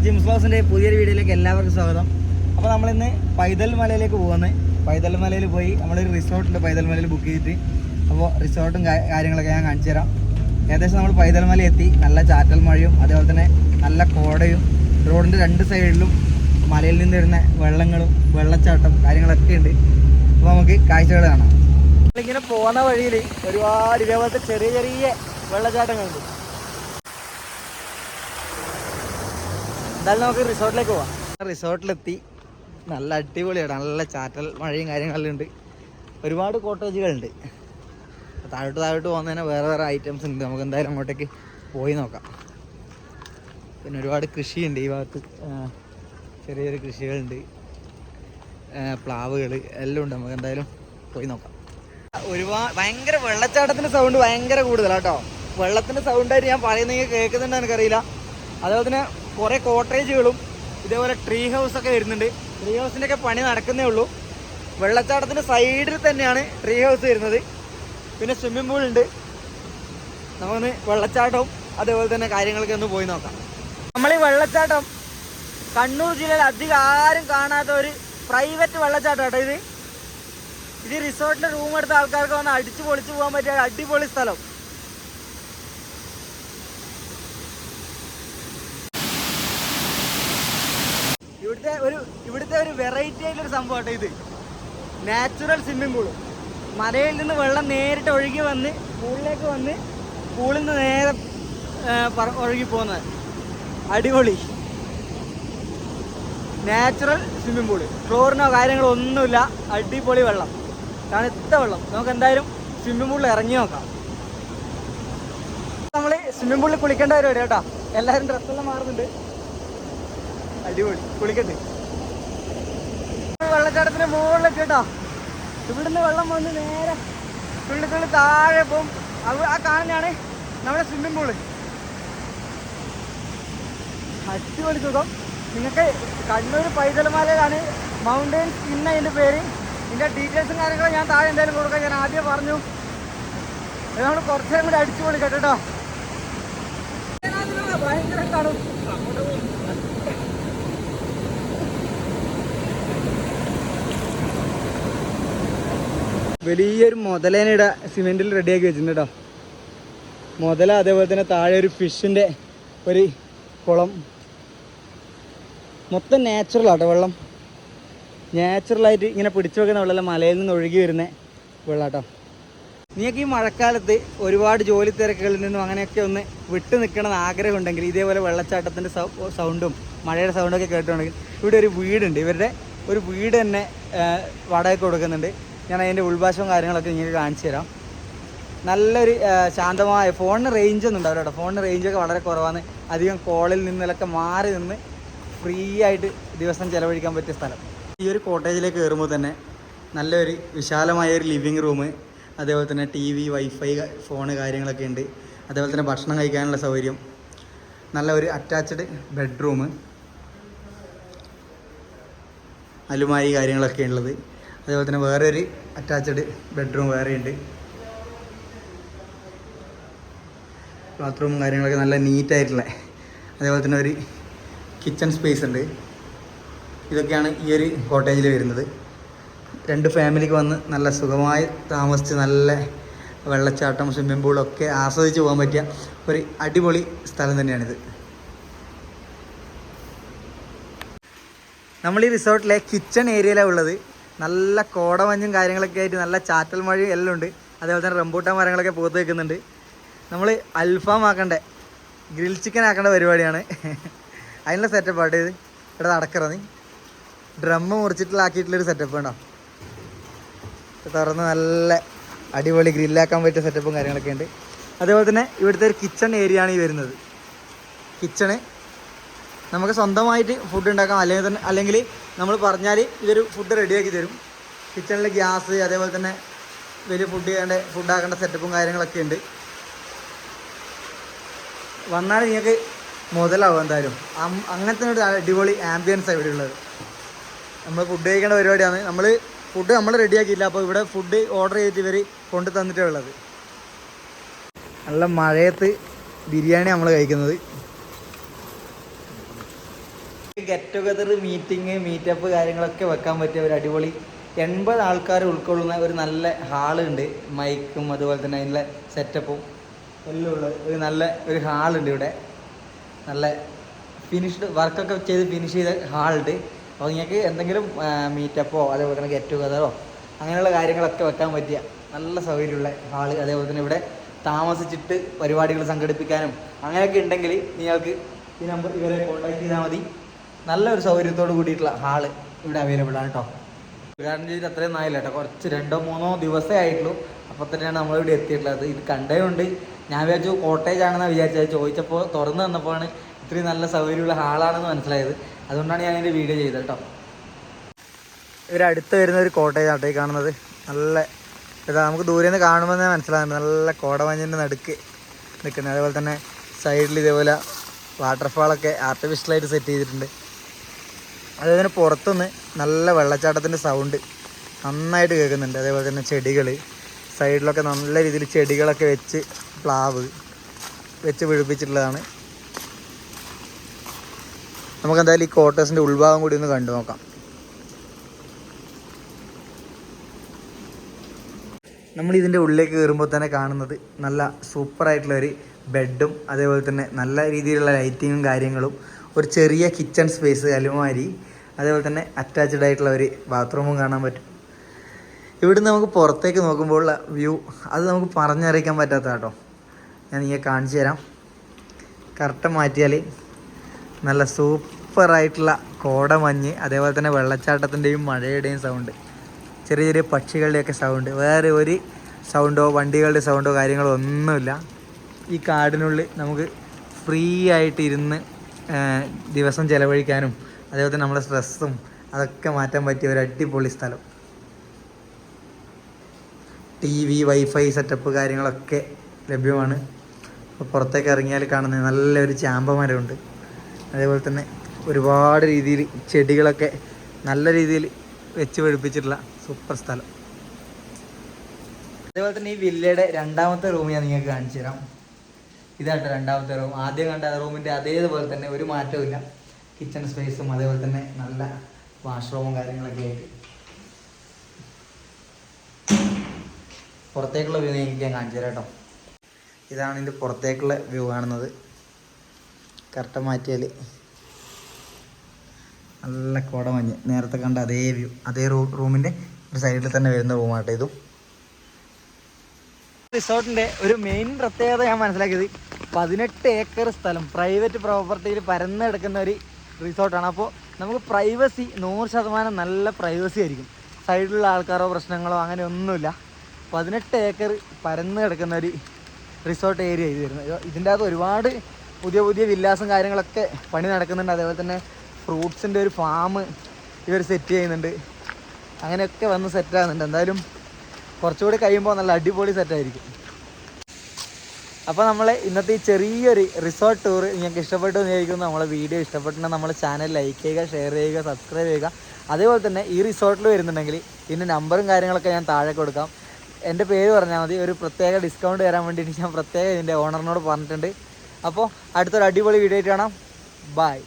ജിംസ് വ്ളോഗ്സിൻ്റെ പുതിയൊരു വീഡിയോയിലേക്ക് എല്ലാവർക്കും സ്വാഗതം. അപ്പോൾ നമ്മളിന്ന് പൈതൽ മലയിലേക്ക് പോകുന്നത്. പൈതൽ മലയിൽ പോയി നമ്മളൊരു റിസോർട്ടുണ്ട് പൈതൽ മലയിൽ ബുക്ക് ചെയ്തിട്ട്. അപ്പോൾ റിസോർട്ടും കാര്യങ്ങളൊക്കെ ഞാൻ കാണിച്ചു തരാം. ഏകദേശം നമ്മൾ പൈതൽ മല എത്തി. നല്ല ചാറ്റൽ മഴയും അതേപോലെ തന്നെ നല്ല കോടയും, റോഡിൻ്റെ രണ്ട് സൈഡിലും മലയിൽ നിന്ന് വരുന്ന വെള്ളങ്ങളും വെള്ളച്ചാട്ടം കാര്യങ്ങളൊക്കെ ഉണ്ട്. അപ്പോൾ നമുക്ക് കാഴ്ചകൾ കാണാം. നമ്മളിങ്ങനെ പോകുന്ന വഴിയിൽ ഒരുപാട് ഇതേപോലത്തെ ചെറിയ ചെറിയ വെള്ളച്ചാട്ടങ്ങളുണ്ട്. എന്തായാലും നമുക്ക് റിസോർട്ടിലേക്ക് പോവാം. റിസോർട്ടിലെത്തി. നല്ല അടിപൊളിയാണ്. നല്ല ചാറ്റൽ മഴയും കാര്യങ്ങളെല്ലാം ഉണ്ട്. ഒരുപാട് കോട്ടേജുകളുണ്ട്. താഴോട്ട് പോകുന്നതിന് വേറെ വേറെ ഐറ്റംസ് ഉണ്ട്. നമുക്ക് എന്തായാലും അങ്ങോട്ടേക്ക് പോയി നോക്കാം. പിന്നെ ഒരുപാട് കൃഷിയുണ്ട് ഈ ഭാഗത്ത്. ചെറിയൊരു കൃഷികളുണ്ട്, പ്ലാവുകൾ എല്ലാം ഉണ്ട്. നമുക്ക് എന്തായാലും പോയി നോക്കാം. ഭയങ്കര വെള്ളച്ചാട്ടത്തിൻ്റെ സൗണ്ട് ഭയങ്കര കൂടുതലാണ് കേട്ടോ. വെള്ളത്തിൻ്റെ സൗണ്ടായിട്ട് ഞാൻ പറയുന്നെങ്കിൽ കേൾക്കുന്നുണ്ടോ എനിക്കറിയില്ല. അതേപോലെ തന്നെ കുറേ കോട്ടേജുകളും ഇതേപോലെ ട്രീ ഹൗസൊക്കെ വരുന്നുണ്ട്. ട്രീ ഹൗസിൻ്റെ ഒക്കെ പണി നടക്കുന്നേ ഉള്ളൂ. വെള്ളച്ചാട്ടത്തിൻ്റെ സൈഡിൽ തന്നെയാണ് ട്രീ ഹൗസ് വരുന്നത്. പിന്നെ സ്വിമ്മിംഗ് പൂൾ ഉണ്ട്. നമുക്കൊന്ന് വെള്ളച്ചാട്ടവും അതേപോലെ തന്നെ കാര്യങ്ങളൊക്കെ ഒന്ന് പോയി നോക്കാം. നമ്മൾ ഈ വെള്ളച്ചാട്ടം കണ്ണൂർ ജില്ലയിൽ അധികം ആരും കാണാത്ത ഒരു പ്രൈവറ്റ് വെള്ളച്ചാട്ടം കേട്ടോ ഇത്. ഇത് റിസോർട്ടിൽ റൂം എടുത്ത ആൾക്കാർക്ക് വന്ന് അടിച്ചു പൊളിച്ച് പോകാൻ പറ്റിയ അടിപൊളി സ്ഥലം. ഇവിടുത്തെ ഒരു വെറൈറ്റി ആയിട്ടുള്ളൊരു സംഭവം കേട്ടോ ഇത്. Natural swimming pool. മലയിൽ നിന്ന് വെള്ളം നേരിട്ട് ഒഴുകി വന്ന് പൂളിലേക്ക് വന്ന് പൂളിൽ നിന്ന് നേരെ ഒഴുകി പോകുന്നത്. അടിപൊളി നാച്ചുറൽ സ്വിമ്മിംഗ് പൂള്. ക്ലോറിനോ കാര്യങ്ങളോ ഒന്നുമില്ല. അടിപൊളി വെള്ളം, തണുത്ത വെള്ളം. നമുക്ക് എന്തായാലും സ്വിമ്മിംഗ് പൂളിൽ ഇറങ്ങി നോക്കാം. നമ്മൾ സ്വിമ്മിംഗ് പൂളിൽ കുളിക്കേണ്ട പരിപാടി കേട്ടോ. എല്ലാവരും ഡ്രസ്സെല്ലാം മാറുന്നുണ്ട്. അടിപൊളി, കുളിക്കട്ടെ. വെള്ളച്ചാട്ടത്തിന് മുകളിലേക്ക് കേട്ടോ. ഇവിടുന്ന് വെള്ളം വന്ന് നേരെ തുള്ളി താഴെ പോകും. ആ കാണുന്നതാണ് നമ്മുടെ സ്വിമ്മിംഗ് പൂള്. അടിപൊളി സുഖം. നിങ്ങൾക്ക് കണ്ണൂർ പൈതൽ മലയിലാണ് മൗണ്ടൻസ് ഇന്ന അതിൻ്റെ പേര്. ഇതിൻ്റെ ഡീറ്റെയിൽസും കാര്യങ്ങളും ഞാൻ താഴെ എന്തായാലും കൊടുക്കാം. ഞാൻ ആദ്യം പറഞ്ഞു. അത് നമ്മൾ കുറച്ചേരം കൂടി അടിച്ചു പൊളിക്കട്ടെ കേട്ടോ. ഭയങ്കര കാണും. വലിയൊരു മുതലേനിടെ സിമെൻറ്റിൽ റെഡിയാക്കി വെച്ചിട്ടുണ്ട് കേട്ടോ. മുതല, അതേപോലെ തന്നെ താഴെ ഒരു ഫിഷിൻ്റെ ഒരു കുളം. മൊത്തം നാച്ചുറലാട്ടോ വെള്ളം. നാച്ചുറലായിട്ട് ഇങ്ങനെ പിടിച്ചു വെക്കുന്ന വെള്ളം മലയിൽ നിന്ന് ഒഴുകി വരുന്ന വെള്ളാട്ടോ. നിങ്ങൾക്ക് ഈ മഴക്കാലത്ത് ഒരുപാട് ജോലി തിരക്കുകളിൽ നിന്നും അങ്ങനെയൊക്കെ ഒന്ന് വിട്ടു നിൽക്കണമെന്ന് ആഗ്രഹമുണ്ടെങ്കിൽ ഇതേപോലെ വെള്ളച്ചാട്ടത്തിൻ്റെ സൗണ്ടും മഴയുടെ സൗണ്ടൊക്കെ കേട്ടിട്ടുണ്ടെങ്കിൽ ഇവിടെ ഒരു വീടുണ്ട്. ഇവരുടെ ഒരു വീട് തന്നെ വാടകയ്ക്ക് കൊടുക്കുന്നുണ്ട്. ഞാൻ അതിൻ്റെ ഉൾഭാഷവും കാര്യങ്ങളൊക്കെ നിങ്ങൾക്ക് കാണിച്ചു തരാം. നല്ലൊരു ശാന്തമായ, ഫോണിന് റേഞ്ചൊന്നും ഉണ്ടാവില്ല കേട്ടോ. ഫോണിന് റേഞ്ചൊക്കെ വളരെ കുറവാണ്. അധികം കോളിൽ നിന്നിലൊക്കെ മാറി നിന്ന് ഫ്രീ ആയിട്ട് ദിവസം ചിലവഴിക്കാൻ പറ്റിയ സ്ഥലം. ഈ ഒരു കോട്ടേജിലേക്ക് കയറുമ്പോൾ തന്നെ നല്ലൊരു വിശാലമായ ഒരു ലിവിങ് റൂം, അതേപോലെ തന്നെ TV, വൈഫൈ, ഫോണ് കാര്യങ്ങളൊക്കെ ഉണ്ട്. അതേപോലെ തന്നെ ഭക്ഷണം കഴിക്കാനുള്ള സൗകര്യം, നല്ല ഒരു അറ്റാച്ച്ഡ് ബെഡ്റൂം, അലുമാരി കാര്യങ്ങളൊക്കെ ഉള്ളത്. അതേപോലെ തന്നെ വേറെ ഒരു അറ്റാച്ച്ഡ് ബെഡ്റൂം വേറെയുണ്ട്. ബാത്റൂമും കാര്യങ്ങളൊക്കെ നല്ല നീറ്റായിട്ടുള്ള. അതേപോലെ തന്നെ ഒരു കിച്ചൺ സ്പേസ് ഉണ്ട്. ഇതൊക്കെയാണ് ഈ ഒരു കോട്ടേജിൽ വരുന്നത്. 2 ഫാമിലിക്ക് വന്ന് നല്ല സുഖമായി താമസിച്ച് നല്ല വെള്ളച്ചാട്ടം, സ്വിമ്മിംഗ് പൂളൊക്കെ ആസ്വദിച്ച് പോകാൻ പറ്റിയ ഒരു അടിപൊളി സ്ഥലം തന്നെയാണിത്. നമ്മൾ ഈ റിസോർട്ടിലെ കിച്ചൺ ഏരിയയിലാണ് ഉള്ളത്. നല്ല കോടമഞ്ഞും കാര്യങ്ങളൊക്കെ ആയിട്ട് നല്ല ചാറ്റൽ മഴയും എല്ലാം ഉണ്ട്. അതേപോലെ തന്നെ റംബൂട്ടാൻ മരങ്ങളൊക്കെ പുറത്ത് വെക്കുന്നുണ്ട്. നമ്മൾ അൽഫാം ആക്കണ്ടേ, ഗ്രിൽ ചിക്കൻ ആക്കേണ്ട പരിപാടിയാണ്. അതിനുള്ള സെറ്റപ്പ് ആട്ടെ ഇത്. ഇവിടെ നടക്കറ നീ ഡ്രമ്മ് മുറിച്ചിട്ടുള്ളാക്കിയിട്ടുള്ളൊരു സെറ്റപ്പ് വേണ്ടോ. തുറന്ന് നല്ല അടിപൊളി ഗ്രില്ലാക്കാൻ പറ്റിയ സെറ്റപ്പും കാര്യങ്ങളൊക്കെ ഉണ്ട്. അതേപോലെ തന്നെ ഇവിടുത്തെ ഒരു കിച്ചൺ ഏരിയ ആണ് ഈ വരുന്നത്. കിച്ചണ് നമുക്ക് സ്വന്തമായിട്ട് ഫുഡ് ഉണ്ടാക്കാം. അല്ലെങ്കിൽ നമ്മൾ പറഞ്ഞാൽ ഇതൊരു ഫുഡ് റെഡിയാക്കി തരും. കിച്ചണിൽ ഗ്യാസ്, അതേപോലെ തന്നെ വലിയ ഫുഡാക്കേണ്ട സെറ്റപ്പും കാര്യങ്ങളൊക്കെ ഉണ്ട്. വന്നാൽ നിങ്ങൾക്ക് മുതലാവും എന്തായാലും. അങ്ങനത്തെ ഒരു അടിപൊളി ആംബിയൻസാണ് ഇവിടെ ഉള്ളത്. നമ്മൾ ഫുഡ് കഴിക്കേണ്ട പരിപാടിയാണ്. ഫുഡ് നമ്മൾ റെഡിയാക്കിയില്ല. അപ്പോൾ ഇവിടെ ഫുഡ് ഓർഡർ ചെയ്തിട്ട് ഇവർ കൊണ്ടു തന്നിട്ടാണ് ഉള്ളത്. നല്ല മഴയത്ത് ബിരിയാണി നമ്മൾ കഴിക്കുന്നത്. ഗെറ്റ് ടുഗദർ മീറ്റപ്പ് കാര്യങ്ങളൊക്കെ വെക്കാൻ പറ്റിയ ഒരു അടിപൊളി 80 ആൾക്കാർ ഉൾക്കൊള്ളുന്ന ഒരു നല്ല ഹാളുണ്ട്. മൈക്കും അതുപോലെ തന്നെ അതിൻ്റെ സെറ്റപ്പും എല്ലാം ഉള്ള ഒരു ഹാളുണ്ട് ഇവിടെ. നല്ല ഫിനിഷ്ഡ് വർക്കൊക്കെ ചെയ്ത് ഫിനിഷ് ചെയ്ത ഹാളുണ്ട്. അപ്പോൾ നിങ്ങൾക്ക് എന്തെങ്കിലും മീറ്റപ്പോ അതേപോലെ തന്നെ ഗെറ്റ് ടുഗദറോ അങ്ങനെയുള്ള കാര്യങ്ങളൊക്കെ വെക്കാൻ പറ്റിയ നല്ല സൗകര്യമുള്ള ഹാള്. അതേപോലെ തന്നെ ഇവിടെ താമസിച്ചിട്ട് പരിപാടികൾ സംഘടിപ്പിക്കാനും അങ്ങനെയൊക്കെ ഉണ്ടെങ്കിൽ നിങ്ങൾക്ക് ഈ നമ്പർ ഇവരെ കോൺടാക്ട് ചെയ്താൽ മതി. നല്ലൊരു സൗകര്യത്തോട് കൂടിയിട്ടുള്ള ഹാള് ഇവിടെ അവൈലബിൾ ആണ് കേട്ടോ. ഉദ്ഘാടനം ചെയ്തിട്ട് അത്രയും നായില്ല കേട്ടോ, കുറച്ച് 2-3 ദിവസമേ ആയിട്ടുള്ളൂ. അപ്പോൾ തന്നെയാണ് നമ്മളിവിടെ എത്തിയിട്ടുള്ളത്. ഇത് കണ്ടതുകൊണ്ട് ഞാൻ വിചാരിച്ചു കോട്ടേജ് ആണെന്ന് വിചാരിച്ചത്. ചോദിച്ചപ്പോൾ തുറന്നു തന്നപ്പോഴാണ് ഇത്രയും നല്ല സൗകര്യമുള്ള ഹാളാണെന്ന് മനസ്സിലായത്. അതുകൊണ്ടാണ് ഞാൻ ഇതിൻ്റെ വീഡിയോ ചെയ്തത് കേട്ടോ. ഇവരടുത്ത് വരുന്ന ഒരു കോട്ടേജ് ആട്ടോ ഈ കാണുന്നത്. നല്ല ഇതാ, നമുക്ക് ദൂരെ നിന്ന് കാണുമ്പോൾ തന്നെ മനസ്സിലാകുന്നുണ്ട്. നല്ല കോടമഞ്ഞിൻ്റെ നടുക്ക് നിൽക്കുന്നത്. അതേപോലെ തന്നെ സൈഡിൽ ഇതേപോലെ വാട്ടർഫാളൊക്കെ ആർട്ടിഫിഷ്യലായിട്ട് സെറ്റ് ചെയ്തിട്ടുണ്ട്. അതേപോലെ തന്നെ പുറത്തുനിന്ന് നല്ല വെള്ളച്ചാട്ടത്തിൻ്റെ സൗണ്ട് നന്നായിട്ട് കേൾക്കുന്നുണ്ട്. അതേപോലെ തന്നെ ചെടികൾ സൈഡിലൊക്കെ നല്ല രീതിയിൽ ചെടികളൊക്കെ വെച്ച് പ്ലാവ് വെച്ച് പിടിപ്പിച്ചിട്ടുള്ളതാണ്. നമുക്കെന്തായാലും ഈ ക്വാർട്ടേഴ്സിൻ്റെ ഉൾഭാഗം കൂടി ഒന്ന് കണ്ടു നോക്കാം. നമ്മൾ ഇതിൻ്റെ ഉള്ളിലേക്ക് കയറുമ്പോൾ തന്നെ കാണുന്നത് നല്ല സൂപ്പറായിട്ടുള്ളൊരു ബെഡും അതേപോലെ തന്നെ നല്ല രീതിയിലുള്ള ലൈറ്റിങ്ങും കാര്യങ്ങളും, ഒരു ചെറിയ കിച്ചൺ സ്പേസ്, അലുമാരി, അതേപോലെ തന്നെ അറ്റാച്ച്ഡ് ആയിട്ടുള്ള ഒരു ബാത്റൂമും കാണാൻ പറ്റും. ഇവിടുന്ന് നമുക്ക് പുറത്തേക്ക് നോക്കുമ്പോൾ ഉള്ള വ്യൂ അത് നമുക്ക് പറഞ്ഞറിയിക്കാൻ പറ്റാത്ത കേട്ടോ. ഞാൻ ഇങ്ങനെ കാണിച്ചു തരാം. കറക്റ്റ് മാറ്റിയാൽ നല്ല സൂപ്പറായിട്ടുള്ള കോടമഞ്ഞ്, അതേപോലെ തന്നെ വെള്ളച്ചാട്ടത്തിൻ്റെയും മഴയുടെയും സൗണ്ട്, ചെറിയ ചെറിയ പക്ഷികളുടെയൊക്കെ സൗണ്ട്, വേറെ ഒരു സൗണ്ടോ വണ്ടികളുടെ സൗണ്ടോ കാര്യങ്ങളോ ഒന്നുമില്ല. ഈ കാടിനുള്ളിൽ നമുക്ക് ഫ്രീ ആയിട്ട് ഇരുന്ന് ദിവസം ചിലവഴിക്കാനും അതേപോലെ തന്നെ നമ്മളെ സ്ട്രെസ്സും അതൊക്കെ മാറ്റാൻ പറ്റിയ ഒരു അടിപൊളി സ്ഥലം. TV വൈഫൈ സെറ്റപ്പ് കാര്യങ്ങളൊക്കെ ലഭ്യമാണ്. അപ്പോൾ പുറത്തേക്ക് ഇറങ്ങിയാൽ കാണുന്ന നല്ലൊരു ചാമ്പമരമുണ്ട്. അതേപോലെ തന്നെ ഒരുപാട് രീതിയിൽ ചെടികളൊക്കെ നല്ല രീതിയിൽ വെച്ച് പിടിപ്പിച്ചിട്ടുള്ള സൂപ്പർ സ്ഥലം. അതേപോലെ തന്നെ ഈ വില്ലയുടെ 2ാമത്തെ റൂം ഞാൻ നിങ്ങൾക്ക് കാണിച്ചു തരാം. ഇതായിട്ട് 2ാമത്തെ റൂം. ആദ്യം കണ്ട റൂമിൻ്റെ അതേപോലെ തന്നെ ഒരു മാറ്റവും. കിച്ചൺ സ്പേസും അതേപോലെ തന്നെ നല്ല വാഷ്റൂമും കാര്യങ്ങളൊക്കെ ആയിട്ട്. പുറത്തേക്കുള്ള വ്യൂ എനിക്ക് ഞാൻ കാണിച്ചു തരാം കേട്ടോ. ഇതാണ് ഇതിൻ്റെ പുറത്തേക്കുള്ള വ്യൂ കാണുന്നത്. കറക്റ്റ് മാറ്റിയാൽ നല്ല കോടമഞ്ഞ്, നേരത്തെ കണ്ട അതേ വ്യൂ, അതേ റൂമിൻ്റെ ഒരു സൈഡിൽ തന്നെ വരുന്ന റൂമാട്ടോ ഇതും. റിസോർട്ടിൻ്റെ ഒരു മെയിൻ പ്രത്യേകത ഞാൻ മനസ്സിലാക്കിയത് 18 ഏക്കർ സ്ഥലം പ്രൈവറ്റ് പ്രോപ്പർട്ടിയിൽ പരന്ന് കിടക്കുന്ന ഒരു റിസോർട്ടാണ്. അപ്പോൾ നമുക്ക് പ്രൈവസി 100% നല്ല പ്രൈവസി ആയിരിക്കും. സൈഡിലുള്ള ആൾക്കാരോ പ്രശ്നങ്ങളോ അങ്ങനെ ഒന്നുമില്ല. 18 ഏക്കർ പരന്ന് കിടക്കുന്ന ഒരു റിസോർട്ട് ഏരിയ ഇത് വരുന്നത്. ഇതിൻ്റെ അകത്ത് ഒരുപാട് പുതിയ വില്ലാസും കാര്യങ്ങളൊക്കെ പണി നടക്കുന്നുണ്ട്. അതേപോലെ തന്നെ ഫ്രൂട്ട്സിൻ്റെ ഒരു ഫാം ഇവർ സെറ്റ് ചെയ്യുന്നുണ്ട്. അങ്ങനെയൊക്കെ വന്ന് സെറ്റാകുന്നുണ്ട്. എന്തായാലും കുറച്ചുകൂടി കഴിയുമ്പോൾ നല്ല അടിപൊളി സെറ്റായിരിക്കും. അപ്പോൾ നമ്മൾ ഇന്നത്തെ ഈ ചെറിയൊരു റിസോർട്ട് ടൂർ നിങ്ങൾക്ക് ഇഷ്ടപ്പെട്ടു വിചാരിക്കുന്നു. നമ്മളെ വീഡിയോ ഇഷ്ടപ്പെട്ടുണ്ടെങ്കിൽ നമ്മളെ ചാനൽ ലൈക്ക് ചെയ്യുക, ഷെയർ ചെയ്യുക, സബ്സ്ക്രൈബ് ചെയ്യുക. അതേപോലെ തന്നെ ഈ റിസോർട്ടിൽ വരുന്നുണ്ടെങ്കിൽ ഇതിൻ്റെ നമ്പറും കാര്യങ്ങളൊക്കെ ഞാൻ താഴെ കൊടുക്കാം. എൻ്റെ പേര് പറഞ്ഞാൽ മതി. ഒരു പ്രത്യേക ഡിസ്കൗണ്ട് തരാൻ വേണ്ടിയിട്ട് ഞാൻ പ്രത്യേകം ഇതിൻ്റെ ഓണറിനോട് പറഞ്ഞിട്ടുണ്ട്. അപ്പോൾ അടുത്തൊരു അടിപൊളി വീഡിയോ ആയിട്ട് കാണാം. ബൈ.